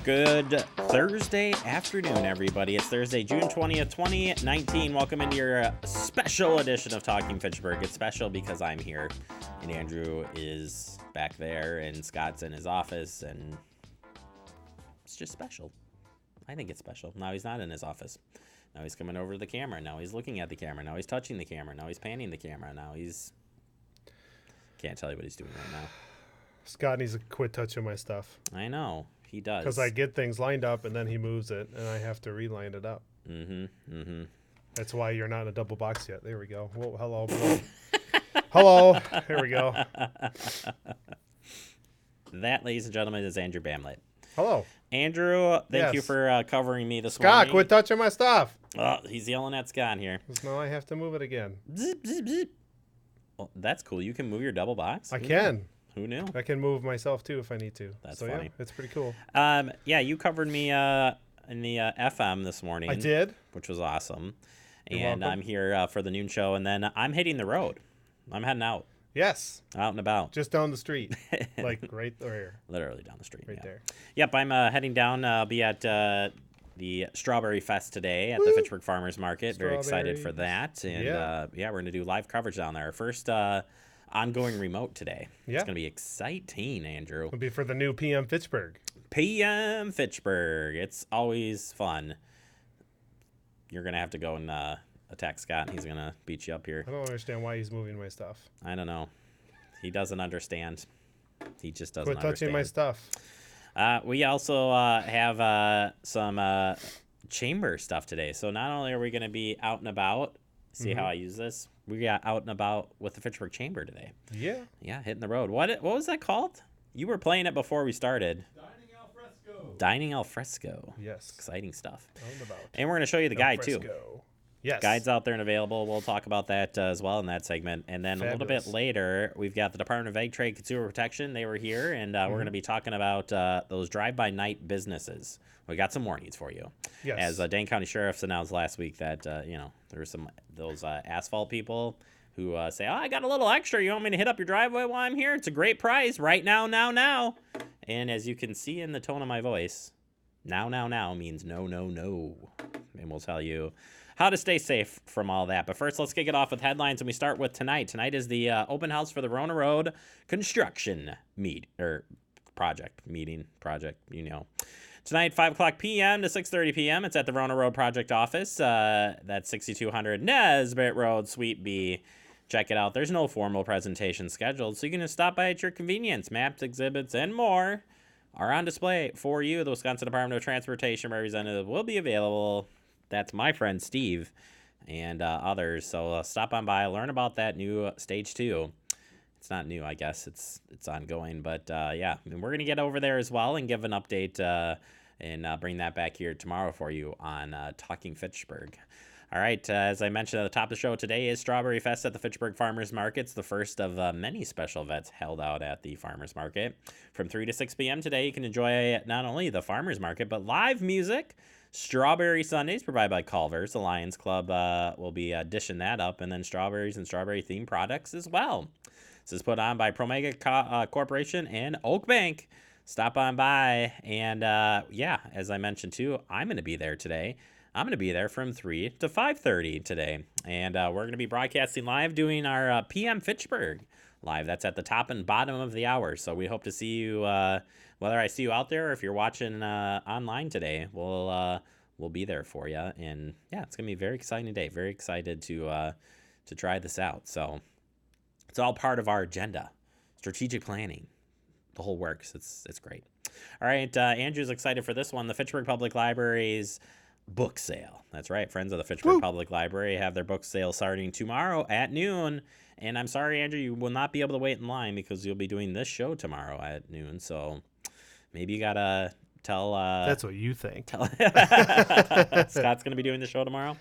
Good Thursday afternoon, everybody. It's Thursday, June 20th, 2019. Welcome into your special edition of Talking Fitchburg. It's special because I'm here, and Andrew is back there, and Scott's in his office, and it's just special. I think it's special. Now he's not in his office. Now he's coming over to the camera. Now he's looking at the camera. Now he's touching the camera. Now he's panning the camera. Now he's... Can't tell you what he's doing right now. Scott needs to quit touching my stuff. I know. He does. Because I get things lined up, and then he moves it, and I have to reline it up. That's why you're not in a double box yet. There we go. Whoa, hello. Hello. Here we go. That, ladies and gentlemen, is Andrew Bamlett. Hello. Andrew, thank you for covering me this Scott, morning. Scott, quit touching my stuff. Oh, he's yelling at Scott here. Now I have to move it again. Zip, zip, zip. Well, that's cool. You can move your double box? I can. Who knew? I can move myself, too, if I need to. That's funny. Yeah, it's pretty cool. Yeah, you covered me in the FM this morning. I did. Which was awesome. You're and welcome. I'm here for the noon show, and then I'm hitting the road. I'm heading out. Yes. Out and about. Just down the street. Like right there. Literally down the street. Right there. Yep, I'm heading down. I'll be at the Strawberry Fest today at the Fitchburg Farmers Market. Very excited for that. And we're going to do live coverage down there. First ongoing remote today. Yeah. It's going to be exciting, Andrew. It'll be for the new PM Fitchburg. PM Fitchburg. It's always fun. You're going to have to go and attack Scott, and he's going to beat you up here. I don't understand why he's moving my stuff. I don't know. He doesn't understand. He just doesn't Quit touching my stuff. We also have some chamber stuff today. So not only are we going to be out and about, see how I use this? We got out and about with the Fitchburg Chamber today. Yeah. Yeah, hitting the road. What was that called? You were playing it before we started. Dining al fresco. Dining al fresco. Yes. Exciting stuff. Out and about. And we're going to show you the guide, too. Yes. Guides out there and available. We'll talk about that as well in that segment. And then a little bit later, we've got the Department of Ag Trade Consumer Protection. They were here, and we're going to be talking about those drive-by night businesses. We got some warnings for you. Yes. As Dane County Sheriff's announced last week that, there were some those asphalt people who say, I got a little extra. You want me to hit up your driveway while I'm here? It's a great price right now, now. And as you can see in the tone of my voice, now means no. And we'll tell you how to stay safe from all that. But first, let's kick it off with headlines, and we start with tonight. Tonight is the open house for the Verona Road construction project. Tonight, 5 o'clock p.m. to 6:30 p.m. It's at the Verona Road Project Office. That's 6200 Nesbitt Road, Suite B. Check it out. There's no formal presentation scheduled, so you can just stop by at your convenience. Maps, exhibits, and more are on display for you. The Wisconsin Department of Transportation representative will be available. That's my friend Steve and others. So stop on by, learn about that new Stage 2. It's not new, I guess. It's ongoing. But, yeah, I mean, we're going to get over there as well and give an update and bring that back here tomorrow for you on Talking Fitchburg. All right, as I mentioned at the top of the show, today is Strawberry Fest at the Fitchburg Farmers Market. It's the first of many special events held out at the Farmers Market. From 3 to 6 p.m. today, you can enjoy not only the Farmers Market, but live music, Strawberry Sundays provided by Culver's. The Lions Club will be dishing that up, and then strawberries and strawberry-themed products as well. This is put on by Promega Corporation and Oak Bank. Stop on by, and as I mentioned too, I'm going to be there today. I'm going to be there from 3 to 5:30 today, and we're going to be broadcasting live, doing our PM Fitchburg live. That's at the top and bottom of the hour, so we hope to see you, whether I see you out there or if you're watching online today, we'll be there for you, and yeah, it's going to be a very exciting day. Very excited to try this out, so it's all part of our agenda, strategic planning, the whole works. It's great. All right, Andrew's excited for this one. The Fitchburg Public Library's book sale. That's right. Friends of the Fitchburg Public Library have their book sale starting tomorrow at noon. And I'm sorry, Andrew, you will not be able to wait in line because you'll be doing this show tomorrow at noon. So maybe you got to tell... That's what you think. Scott's going to be doing the show tomorrow?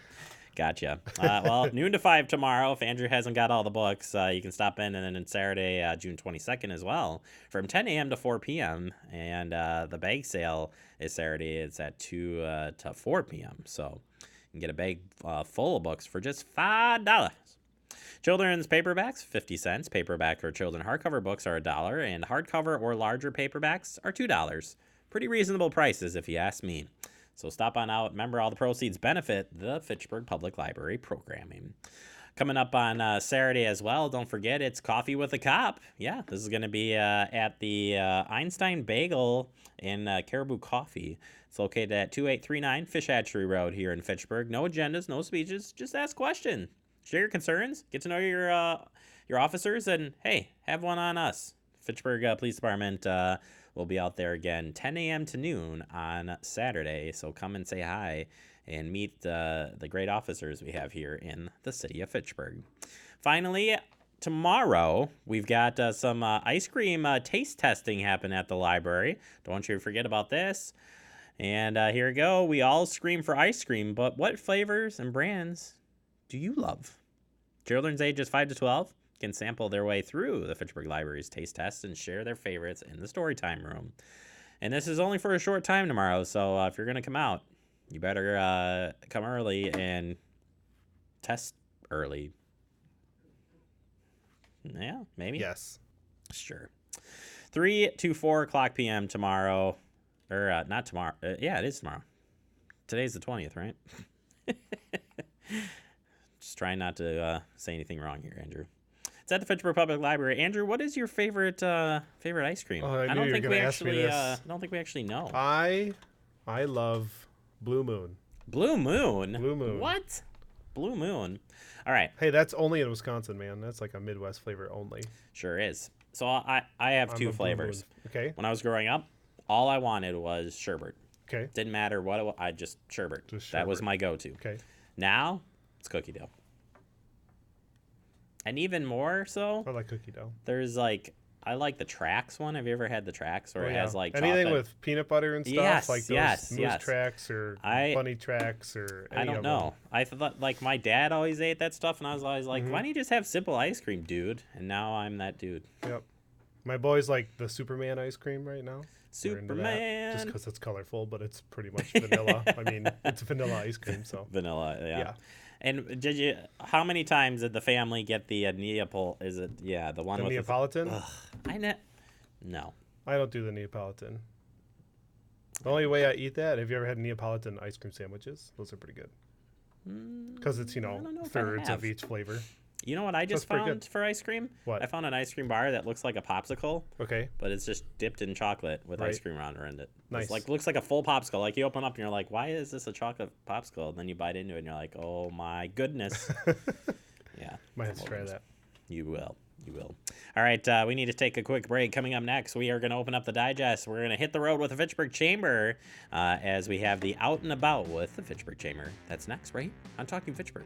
Gotcha. Well, noon to 5 tomorrow. If Andrew hasn't got all the books, you can stop in. And then on Saturday, June 22nd as well, from 10 a.m. to 4 p.m. And the bag sale is Saturday. It's at 2 to 4 p.m. So you can get a bag full of books for just $5. Children's paperbacks, 50 cents. Paperback or children hardcover books are $1, and hardcover or larger paperbacks are $2 pretty reasonable prices if you ask me. So stop on out. Remember, all the proceeds benefit the Fitchburg Public Library programming. Coming up on Saturday as well, don't forget, it's Coffee with a Cop. Yeah, this is going to be at the Einstein Bagel and Caribou Coffee. It's located at 2839 Fish Hatchery Road here in Fitchburg. No agendas, no speeches, just ask questions. Share your concerns, get to know your officers, and hey, have one on us. Fitchburg Police Department will be out there again 10 a.m. to noon on Saturday, so come and say hi and meet the great officers we have here in the city of Fitchburg. Finally, tomorrow, we've got some ice cream taste testing happen at the library. Don't you forget about this. And here we go. We all scream for ice cream, but what flavors and brands do you love? Children's ages 5 to 12 can sample their way through the Fitchburg Library's taste test and share their favorites in the storytime room. And this is only for a short time tomorrow, so if you're going to come out, you better come early and test early. Yeah, maybe? Yes. Sure. 3 to 4 o'clock p.m. tomorrow. Or not tomorrow. Yeah, it is tomorrow. Today's the 20th, right? Just trying not to say anything wrong here, Andrew. It's at the Fitchburg Public Library. Andrew, what is your favorite ice cream? Oh, I don't think we actually I don't think we actually know. I love Blue Moon. Blue Moon? Blue Moon. What? Blue Moon. All right. Hey, that's only in Wisconsin, man. That's like a Midwest flavor only. Sure is. So I have two flavors. Okay. When I was growing up, all I wanted was sherbet. Okay. Didn't matter what it was, I just sherbet. That was my go-to. Okay. Now, it's cookie dough. And even more so, I like cookie dough. There's like, I like the Trax one. Have you ever had the Trax where it has like anything chocolate? with peanut butter and stuff? Yes, like those Moose Tracks or Bunny Tracks or any I don't of know. them. I thought like my dad always ate that stuff, and I was always like, why don't you just have simple ice cream, dude? And now I'm that dude. Yep. My boys like the Superman ice cream right now. Superman. Just because it's colorful, but it's pretty much vanilla. I mean, it's vanilla ice cream, so. Vanilla, yeah. And how many times did the family get the Neapol? Is it, the one the with Neapolitan? No. I don't do the Neapolitan. The only way I eat that, have you ever had Neapolitan ice cream sandwiches? Those are pretty good. Because it's, thirds of each flavor. You know what I just found for ice cream? What? I found an ice cream bar that looks like a popsicle. Okay. But it's just dipped in chocolate with ice cream around it. Nice. It's looks like a full popsicle. Like you open up and you're like, why is this a chocolate popsicle? And then you bite into it and you're like, oh my goodness. Yeah. Might have to try that. You will. All right, we need to take a quick break. Coming up next, we are going to open up the digest. We're going to hit the road with the Fitchburg Chamber as we have the Out and About with the Fitchburg Chamber. That's next, right? On Talking Fitchburg.